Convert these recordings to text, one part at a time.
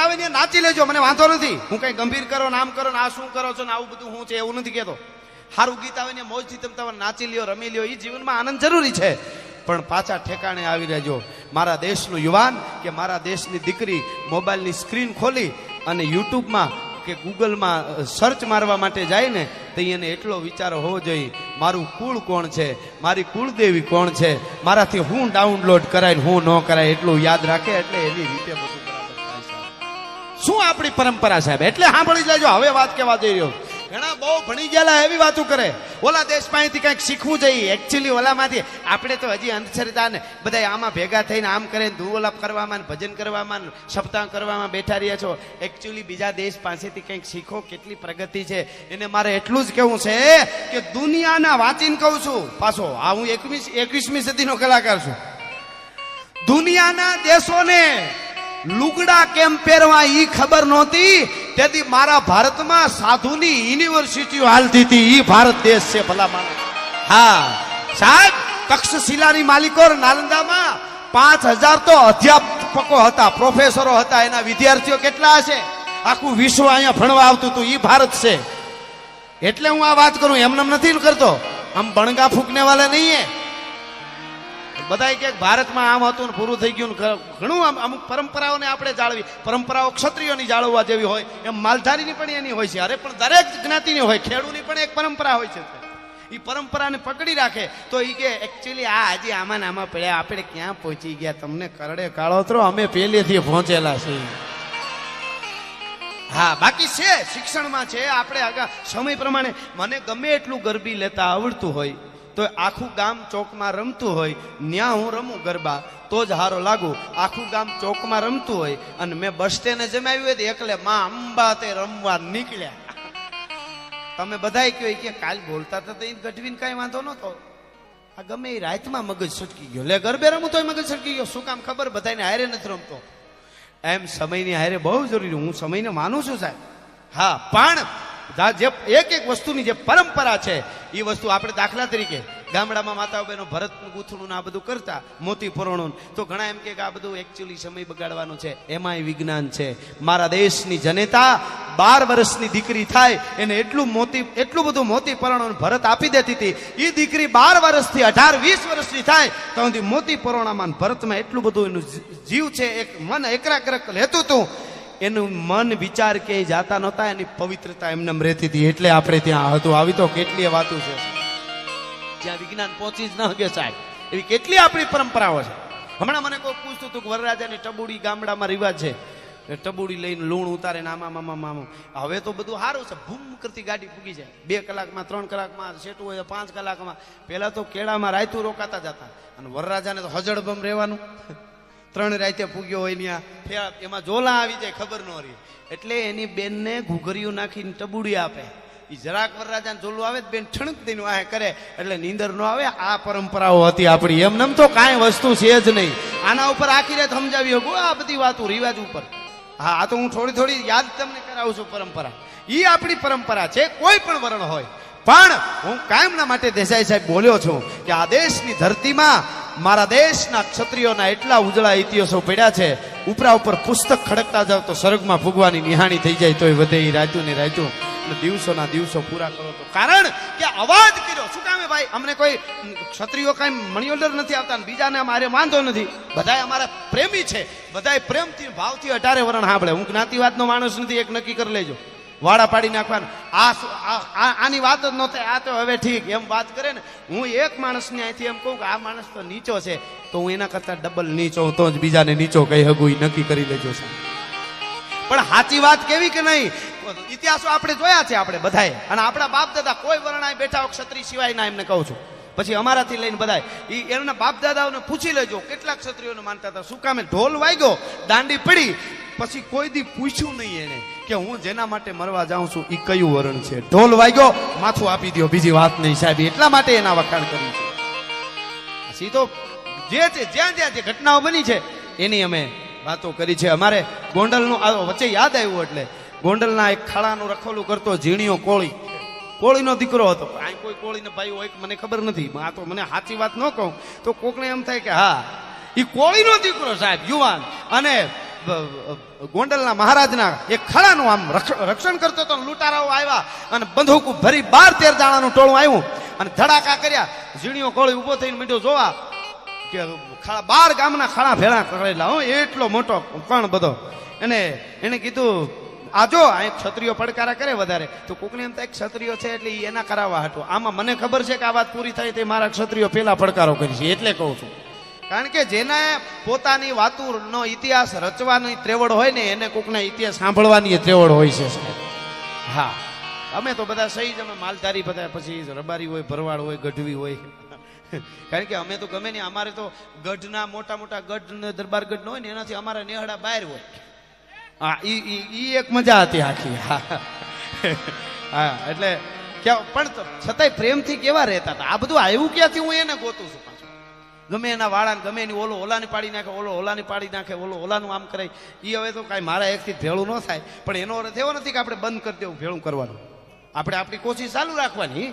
આવે ને નાચી લેજો, મને વાંધો નથી. હું કઈ ગંભીર કરો નામ કરો ને આ શું કરો છો ને આવું બધું હું છે એવું નથી કહેતો. સારું ગીત આવે ને મોજથી તમે તમારે નાચી લ્યો, રમી લ્યો, એ જીવનમાં આનંદ જરૂરી છે. પણ પાછા ઠેકાણે આવી રહેજો. મારા દેશનું યુવાન કે મારા દેશની દીકરી મોબાઈલની સ્ક્રીન ખોલી અને યુટ્યુબમાં કે ગૂગલમાં સર્ચ મારવા માટે જાય ને તો એને એટલો વિચાર હોવો જોઈએ, મારું કુળ કોણ છે, મારી કુળદેવી કોણ છે, મારાથી હું ડાઉનલોડ કરાય હું ન કરાય એટલું યાદ રાખે. એટલે એની રીતે બધું બરાબર થાય સાહેબ. શું આપણી પરંપરા સાહેબ, એટલે સાંભળી લેજો. હવે વાત કહેવા જઈ રહ્યો. ઘણા બહુ ભણી ગયેલા એવી વાતો કરે, ઓલા દેશ પાસેથી કંઈક શીખવું જોઈએ. એકચ્યુઅલી ઓલામાંથી આપણે તો હજી અંધશ્રદ્ધા ને બધા આમાં ભેગા થઈને આમ કરે ધૂવલાપ કરવામાં ભજન કરવામાં સપ્તાહ કરવામાં બેઠા રહ્યા છો. એકચ્યુઅલી બીજા દેશ પાસેથી કંઈક શીખો, કેટલી પ્રગતિ છે. એને મારે એટલું જ કહેવું છે કે દુનિયાના વાંચીને કહું છું પાછો, આ હું 21મી સદીનો કલાકાર છું. દુનિયાના દેશોને લુગડા કેમ પહેરવા ઈ ખબર નહોતી, તેથી મારા ભારતમાં સાધુની યુનિવર્સિટીઓ હાલતી હતી. ઈ ભારત દેશ છે ભલા માણસ. હા સાહેબ, તક્ષશિલાની માલિકો નાલંદામાં 5000 તો અધ્યાપકો હતા, પ્રોફેસરો હતા, એના વિદ્યાર્થીઓ કેટલા હશે? આખું વિશ્વ અહીંયા ભણવા આવતું હતું. ઈ ભારત છે. એટલે હું આ વાત કરું, એમને નથી કરતો. આમ બણગા ફૂકને વાળા નહીં હે. બધા કે ભારતમાં આમ હતું ને પૂરું થઈ ગયું. ઘણું અમુક પરંપરાઓને આપણે જાળવી, પરંપરાઓ ક્ષત્રિયોની જાળવવા જેવી હોય એમ માલધારીની પણ એની હોય છે. અરે પણ દરેક જ્ઞાતિની હોય, ખેડૂની પણ એક પરંપરા હોય છે. એ પરંપરાને પકડી રાખે તો એ કે એકચ્યુઅલી આ હજી આમાં ને આમાં પડ્યા, આપણે ક્યાં પહોંચી ગયા, તમને કરડે કાળોતરો, અમે પહેલેથી પહોંચેલા છીએ. હા બાકી છે શિક્ષણમાં છે. આપણે આગળ સમય પ્રમાણે મને ગમે એટલું ગરબી લેતા આવડતું હોય તો આખું ગામ ચોકમાં રમતું હોય, ન્યા હું રમું ગરબા તો જ હારો લાગુ. આખું ગામ ચોકમાં રમતું હોય અને મેં બસ સ્ટેન્ડે જમાવ્યું હોય તો એકલે માં અંબા તે રમવા નીકળ્યા. તમે બધા કયો કે કાલ બોલતા હતા તો ગઢવીને કઈ વાંધો નતો. આ ગમે એ રાતમાં મગજ છટકી ગયો. લે ગરબે રમું તો મગજ છટકી ગયો. શું કામ ખબર? બધાને હારે નથી રમતો. એમ સમયની હારે બહુ જરૂરી. હું સમયને માનું છું સાહેબ. હા પણ જે એક એક વસ્તુની જે પરંપરા છે એ વસ્તુ આપણે દાખલા તરીકે ગામડામાં માતાઓ બહેનો ભરતનું ગૂંથણું આ બધું કરતા, મોતી પરોણું, તો ઘણા એમ કે આ બધું એકચ્યુઅલી સમય બગાડવાનું છે. એમાંય વિજ્ઞાન છે. મારા દેશની જનતા 12 વર્ષની દીકરી થાય એને એટલું બધું મોતી પરોણું ભરત આપી દેતી હતી. એ દીકરી 12 વર્ષથી 18-20 વર્ષની થાય તો મોતી પરોણામાં ભરતમાં એટલું બધું એનું જીવ છે, એક મન એકાગ્ર લેતું હતું. એનું મન વિચાર કે જાતા નહોતા, એની પવિત્રતા એમને રહેતી હતી. એટલે આપણે ત્યાં હતું. આવી તો કેટલી વાતો છે જ્યાં વિજ્ઞાન પહોંચી જ ન શકે સાહેબ. એવી કેટલી આપણી પરંપરાઓ છે. હમણાં મને કોઈ પૂછતું હતું કે વરરાજાની ટબુડી ગામડામાં રિવાજ છે, ટબુડી લઈને લૂણ ઉતારે ને આમાં. હવે તો બધું સારું છે, ભૂમ કરતી ગાડી પૂગી જાય 2 કલાકમાં, 3 કલાકમાં, સેટું હોય 5 કલાકમાં. પેલા તો કેળામાં રાયતું રોકાતા જતા અને વરરાજાને તો હજડબમ રહેવાનું. 3 રાતે પૂગ્યો હોય ત્યાં એમાં જોલા આવી જાય ખબર ન રહી. એટલે એની બેનને ઘૂઘરિયું નાખીને ટબુડી આપે. એ જરાક વરરાજાને જોલું આવે બેન ઠણક દઈને આ કરે એટલે નીંદર ન આવે. આ પરંપરાઓ હતી આપણી. એમનેમ તો કાંઈ વસ્તુ છે જ નહીં. આના ઉપર આખી રાત સમજાવી શકું આ બધી વાતો રિવાજ ઉપર. હા આ તો હું થોડી યાદ તમને કરાવું છું. પરંપરા એ આપણી પરંપરા છે, કોઈ પણ વર્ણ હોય. પણ હું કાયમના માટે દેસાઈ સાહેબ બોલ્યો છું કે આ દેશની ધરતીમાં મારા દેશના ક્ષત્રિયોના એટલા ઉજળા ઇતિહાસો પડ્યા છે. ઉપરા ઉપર પુસ્તક ખડકતા જાવ તો સ્વર્ગમાં ભૂગવાની નિહાણી થઈ જાય તોય વધે. એ રાતું ને રાતું દિવસોના દિવસો પૂરા કરો તો. કારણ કે અવાજ કર્યો શું કામે ભાઈ? અમને કોઈ ક્ષત્રિયો કઈ મની ઓર્ડર નથી આવતા ને બીજાને અમારે વાંધો નથી. બધા અમારા પ્રેમી છે, બધા પ્રેમથી ભાવથી 18 વરણ સાંભળે. હું જ્ઞાતિવાદનો માણસ નથી, એક નક્કી કરી લેજો. વાડા પાડી નાખવાનું આની વાત જ નહોતી. આ તો હવે ઠીક એમ વાત કરે ને. હું એક માણસને અહીંથી એમ કહું કે આ માણસ તો નીચો છે તો હું એના કરતા ડબલ નીચો તો જ બીજાને નીચો કહી શકું. એ નક્કી કરી લેજો છે. પણ સાચી વાત કેવી કે નહીં? ઇતિહાસો આપણે જોયા છે આપણે બધાએ. અને આપણા બાપ દાદા કોઈ વર્ણાય બેઠા ક્ષત્રિય સિવાય ના એમને કહું છું. પછી અમારાથી લઈને બધા એમના બાપ દાદાઓને પૂછી લેજો કેટલા ક્ષત્રિયોને માનતા હતા. શું કામે ઢોલ વાગ્યો, દાંડી પડી, પછી કોઈ દી પૂછ્યું નહીં એને કે હું જેના માટે મરવા જાઉં છું એ કયું વરણ છે. ઢોલ વાગ્યો, માથું આપી દો, બીજી વાત નહીં સાહેબ. એટલા માટે એના વખાણ કર્યું છે. સીધો જે છે જ્યાં જે ઘટનાઓ બની છે એની અમે વાતો કરી છે. અમારે ગોંડલનું વચ્ચે યાદ આવ્યું એટલે ગોંડલના એક ખાડાનું રખોલું કરતો ઝીણીયો કોળીનો દીકરો હતો. આ કોઈ કોળીને ભાઈ હોય મને ખબર નથી. આ તો મને સાચી વાત ન કહું તો કોકને એમ થાય કે હા એ કોળીનો દીકરો સાહેબ યુવાન. અને ગોંડલના મહારાજના એક ખળાનું આમ રક્ષણ કરતો હતો. લૂંટારાઓ આવ્યા અને બંદૂક ભરી 12-13 દાણાનું ટોળું આવ્યું અને ધડાકા કર્યા. ઝીણીઓ કોળી ઉભો થઈને મીઠો જોવા કે 12 ગામના ખળા ભેળા કરેલા હો, એટલો મોટો કણ બધો. એને કીધું આજો આ ક્ષત્રિયો પડકારા કરે વધારે તો કોકને એમ થાય ક્ષત્રિયો છે એટલે એના કરાવવા હતું. આમાં મને ખબર છે કે આ વાત પૂરી થાય તે મારા ક્ષત્રિયો પેલા પડકારો કરી છે એટલે કહું છું. કારણ કે જેને પોતાની વાતુનો ઇતિહાસ રચવાની ત્રેવડ હોય ને એને કોકના ઇતિહાસ સાંભળવાની ત્રેવડ હોય છે સાહેબ. હા, અમે તો બધા સહી જ અમે માલધારી બધા, પછી રબારી હોય, ભરવાડ હોય, ગઢવી હોય. કારણ કે અમે તો ગમે નહીં, અમારે તો ગઢના મોટા મોટા ગઢ ને દરબાર ગઢ હોય ને એનાથી અમારા નેહડા બહાર હોય. હા, ઈ એક મજા હતી આખી. હા, એટલે પણ છતાંય પ્રેમથી કેવા રહેતા હતા. આ બધું આવ્યું ક્યાંથી હું એને ગોતું છું. ગમે એના વાળા ગમે એની ઓલો ઓલાની પાડી નાખે, ઓલો ઓલાની પાડી નાખે, ઓલો ઓલાનું આમ કરે. એ હવે તો કાંઈ મારા એકથી ભેળું ન થાય. પણ એનો અર્થ એવો નથી કે આપણે બંધ કરી દેવું ભેળું કરવાનું. આપણે આપણી કોશિશ ચાલુ રાખવાની.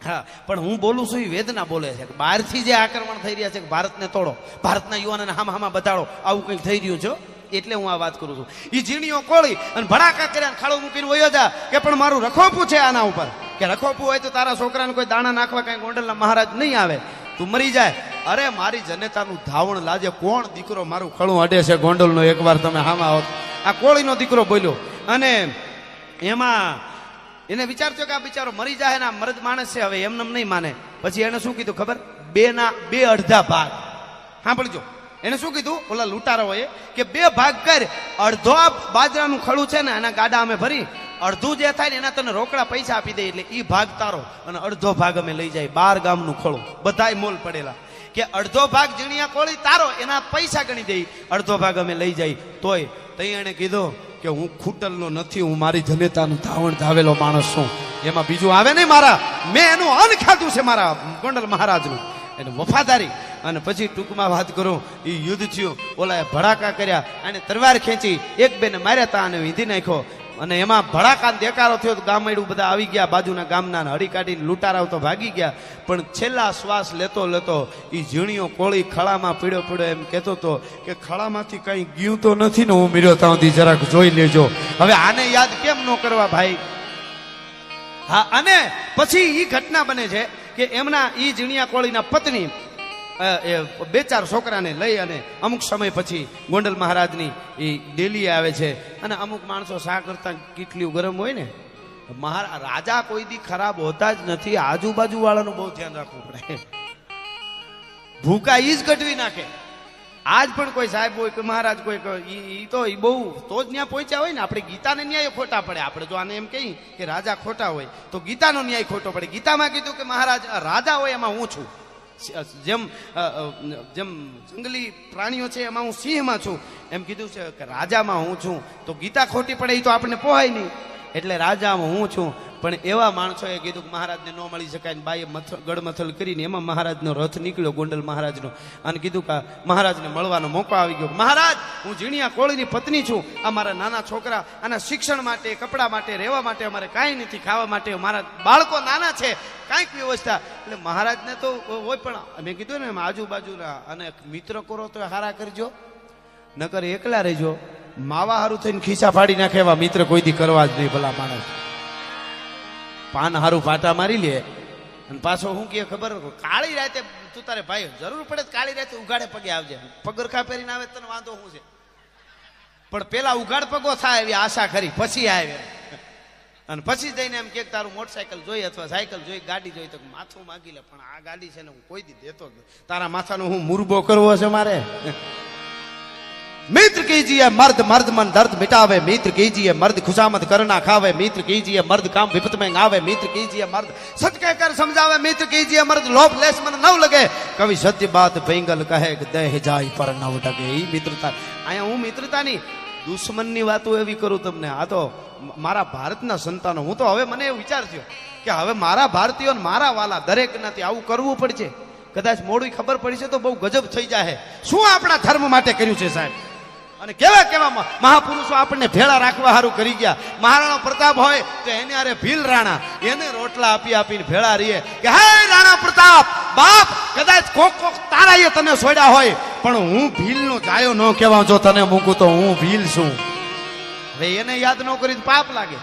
હા, પણ હું બોલું છું એ વેદના બોલે છે. બહારથી જે આક્રમણ થઈ રહ્યા છે કે ભારતને તોડો, ભારતના યુવાનોને હામાં બતાડો, આવું કંઈક થઈ રહ્યું છે. એટલે હું આ વાત કરું છું. એ ઝીણીઓ કોળી અને ભડાકા કર્યા ખાડો મૂકીને વયો જા કે પણ મારું રખોપું છે આના ઉપર, કે રખોપું હોય તો તારા છોકરાને કોઈ દાણા નાખવા કઈ ગોંડલના મહારાજ નહીં આવે, તું મરી જાય. અરે મારી જનેતાનું ધાવણ લાજે કોણ દીકરો મારું ખળું અડે છે ગોંડલનો, એકવાર તમે હામાં આવો. આ કોળીનો દીકરો બોલ્યો અને એમાં એને વિચાર થયો કે આ બિચારો મરી જાય ને, આ મરદ માણસ છે, હવે એમને નહીં માને. પછી એને શું કીધું ખબર? 2 અડધા ભાગ. સાંભળજો, એને શું કીધું ઓલા લૂંટારાઓએ કે 2 ભાગ કર, અડધો બાજરાનું ખળું છે ને એના ગાડા અમે ભરી, અડધું જે થાય ને એના તને રોકડા પૈસા આપી દે, એટલે ઈ ભાગ તારો અને અડધો ભાગ અમે લઈ જાય. 12 ગામનું ખળું બધાય મોલ પડેલા, કે અડધો ભાગ ઝીણિયા કોળી તારો, એના પૈસા ગણી દઈ, અડધો ભાગ અમે લઈ જાય. તોય તઈ એને કીધું કે હું ખૂટલનો નથી, હું મારી જનેતાનું ધાવણ ધાવેલો માણસ છું, એમાં બીજું આવે નહીં. મારા મેં એનું અન્ન ખાધું છે મારા ગોંડલ મહારાજનું, એને વફાદારી. અને પછી ટૂંકમાં વાત કરું, એ યુદ્ધ થયું, ઓલાએ ભડાકા કર્યા, અને તલવાર ખેંચી 1-2 ને માર્યા હતા અને વીંધી નાખ્યો. અને એમાં ભડાકા દેકારો થયો, ગામડું બધા આવી ગયા, બાજુના ગામના હળી કાઢીને લૂંટારાઓ તો ભાગી ગયા. પણ છેલ્લા શ્વાસ લેતો લેતો એ ઝીણીઓ કોળી ખળામાં પીડ્યો એમ કહેતો હતો કે ખળામાંથી કઈ ગયું તો નથી ને, હું મર્યો ત્યાંથી જરાક જોઈ લેજો. હવે આને યાદ કેમ ન કરવા ભાઈ? હા, અને પછી એ ઘટના બને છે કે એમના એ ઝીણિયા કોળીના પત્ની 2-4 છોકરાને લઈ અને અમુક સમય પછી ગોંડલ મહારાજની એ ડેલીએ આવે છે. અને અમુક માણસો શા કરતા કેટલી ગરમ હોય ને, રાજા કોઈ દી ખરાબ હોતા જ નથી, આજુબાજુ વાળાનું બહુ ધ્યાન રાખવું પડે. ભૂકા ઈ જ ગઢવી નાખે. આજ પણ કોઈ સાહેબ હોય કે મહારાજ કોઈ ઈ તો ઈ બહુ તો જ ન્યાય પહોંચ્યા હોય ને. આપણે ગીતાને ન્યાય ખોટા પડે. આપણે જો આને એમ કહીએ કે રાજા ખોટા હોય તો ગીતાનો ન્યાય ખોટો પડે. ગીતામાં કીધું કે મહારાજ રાજા હોય એમાં હું છું, જેમ જંગલી પ્રાણીઓ છે એમાં હું સિંહમાં છું, એમ કીધું છે કે રાજામાં હું છું. તો ગીતા ખોટી પડે એ તો આપણને પોહાય નહીં, એટલે રાજામાં હું છું. પણ એવા માણસોએ કીધું કે મહારાજને ન મળી શકાય, બાઈએ ગડમથલ કરીને એમાં મહારાજનો રથ નીકળ્યો ગોંડલ મહારાજનો, અને કીધું કે મહારાજને મળવાનો મોકો આવી ગયો. મહારાજ, હું ઝીણિયા કોળીની પત્ની છું, આ મારા નાના છોકરા, આના શિક્ષણ માટે, કપડા માટે, રહેવા માટે અમારે કાંઈ નથી, ખાવા માટે મારા બાળકો નાના છે, કાંઈક વ્યવસ્થા. એટલે મહારાજને તો હોય, પણ મેં કીધું ને આજુબાજુના અને મિત્ર કરો તો હારા કરજો, નકર એકલા રહેજો. માવા હારું થઈને ખિસ્સા ફાડી નાખે એવા મિત્ર કોઈ દી કરવા જ નહીં. ભલા માણસ પાન હારું ફાટા મારી લે અને પાછો હું કે ખબર, કાળી રાતે તું તારે ભાઈ જરૂર પડે કાળી રાતે ઉઘાડે પગે આવજે, પગરખા પહેરીને આવે તને વાંધો શું છે, પણ પેલા ઉઘાડ પગો થાય એવી આશા કરી, પછી આવે. અને પછી જઈને એમ કે તારું મોટરસાયકલ જોઈ અથવા સાયકલ જોઈ, ગાડી જોઈ, તો માથું માગી લે, પણ આ ગાડી છે ને હું કોઈ દી દેતો જ. તારા માથાનો હું મુરબો કરવો છે મારે? मित्र कीजिए मर्द मर्द मन दर्द मिटावे, मित्र कीजिए मर्द खुशामद करना खावे, मित्र कीजिए मर्द काम विपत में गावे, मित्र कीजिए मर्द सच कहकर समझावे, मित्र कीजिए मर्द लोभ लेस मन न लगे, कवि सत्य बात बेंगल कहे देह जाय पर न उठके. ई मित्रता आया हूँ मित्रतानी दुश्मननी वातो एवी करूं तमने. आ तो मारा भारतना संतानो, हूँ तो हवे मने विचार थयो के हवे मारा भारतीयो ने मारा वाला दरेकनाथी आवुं करवुं पड़शे. कदाच मोडुं खबर पड़ी छे तो बहु गजब थई जाए. शुं आपणा धर्म माटे कर्युं छे साहेब? અને કેવા કેવા મહાપુરુષો આપણને ભેળા રાખવા હારું કરી ગયા. મહારાણા પ્રતાપ હોય તો એને અરે ભીલ રાણા, એને રોટલા આપી આપીને ભેળા રહીએ કે હે રાણા પ્રતાપ બાપ, કદાચ કોક તારાએ તને છોડ્યા હોય પણ હું ભીલનો જાયો ન કહેવા, જો તને મૂકું તો હું ભીલ છું. હવે એને યાદ ન કરી તો પાપ લાગે.